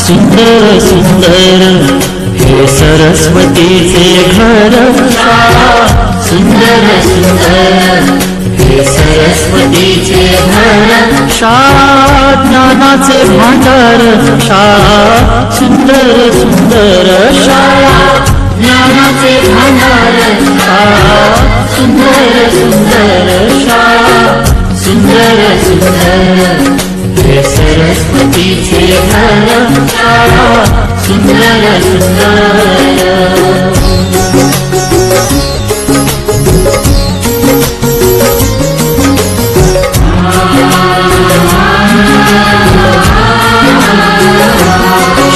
सुंदर सुंदर हे सरस्वतीचे घर शाळा सुंदर सुंदर हे सरस्वतीचे घर शाळा ज्ञानाचे भांडार शाळा सुंदर सुंदर शाळा ज्ञानाचे भांडार शाळा सुंदर सुंदर शाळा सुंदर सुंदर हे सरस्वतीचे घर शाळा सुंदर सुंदर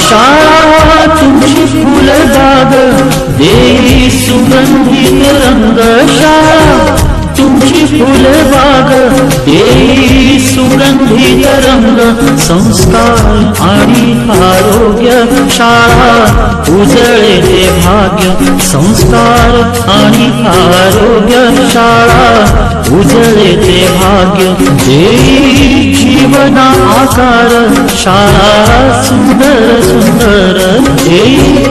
शाळा तुमची फुलबाग देई सुगंधित रंग शाळा तुमची फुलबाग देई सुगंधित रंग संस्कार आणि आरोग्य शाळा उजळे ते भाग्य संस्कार आणि आरोग्य शाळा उजळे ते भाग्य देई जीवना आकार शाळा सुंदर सुंदर देई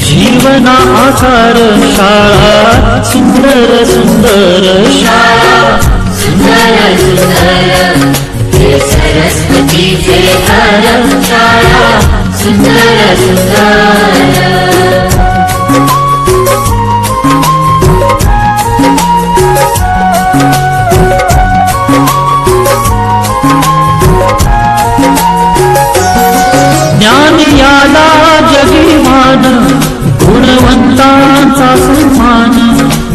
जीवना आकार शाळा सुंदर सुंदर शाळा सुंदर सुंदर हे सरस्वतीचे घर शाळा सुंदर सुंदर ज्ञान याला जगीमान गुणवंतांचा सन्मान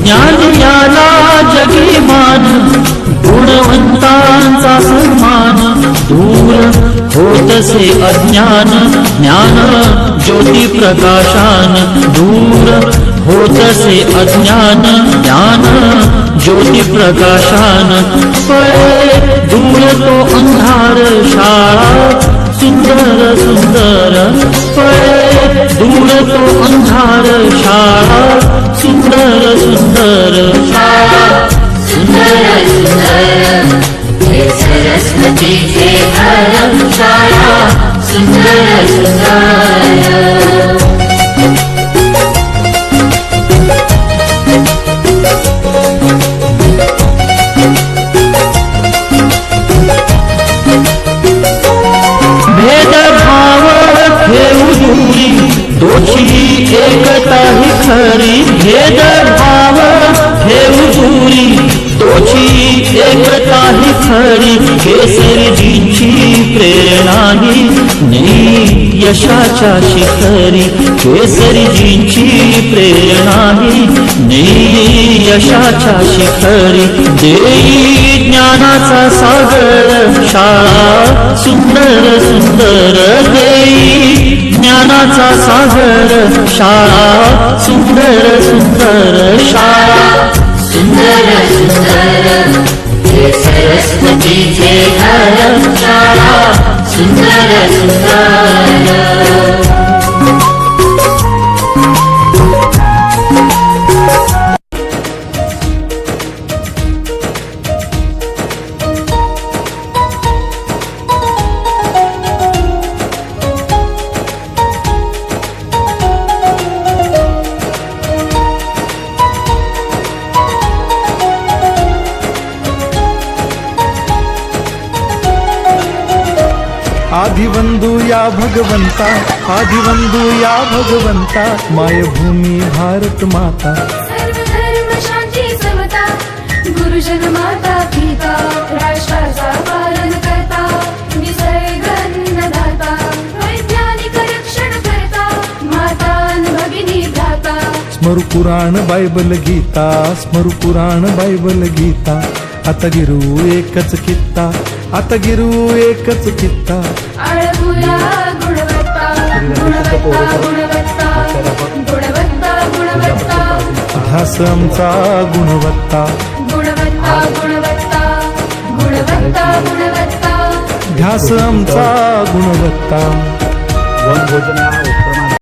ज्ञान याला जगीमान गुणवंतांचा सन्मान दूर होतसे अज्ञान ज्ञान ज्योती प्रकाशान दूर होतसे अज्ञान ज्ञान ज्योती प्रकाशान पळे दूर तो अंधार शाळा सुंदर सुंदर पळे दूर तो अंधार शाळा सुंदर सुंदर शाळा सुंदर सुंदर हे सरस्वतीचे घर शाळा सुंदर सुंदर भेदभाव ठेवू दूरी दोषी एकता ही खरी भेदभाव ठेवू दूरी दोषी एकता ही खरी केसरीजींची प्रेरणा ही नेई यशाच्या शिखरी केसरीजींची प्रेरणा ही नेई यशाच्या शिखरी देई ज्ञानाचा सागर शाळा सुंदर सुंदर देई ज्ञानाचा सागर शाळा सुंदर सुंदर शाळा सुंदर सुंदर हे सरस्वतीचे घर शाळा सुंदर सुंदर आदिवंदू या भगवंता आदिवंदू या भगवंता मायभूमी भारत माता सर्व धर्म शांती समता गुरुजन माता पिता राष्ट्राचा पालन करता निसर्ग अन्नदाता वैज्ञानिक रक्षण करता माता भगिनी भ्राता स्मरू पुराण बायबल गीता स्मरू पुराण बायबल गीता आता गिरू एकच कित्ता आता गिरू एकच कित्ता आळमुला गुणवत्ता गुणवत्ता गुणवत्ता गुणवत्ता गुणवत्ता ध्यास आमचा गुणवत्ता गुणवत्ता गुणवत्ता गुणवत्ता गुणवत्ता ध्यास आमचा गुणवत्ता वनभोजना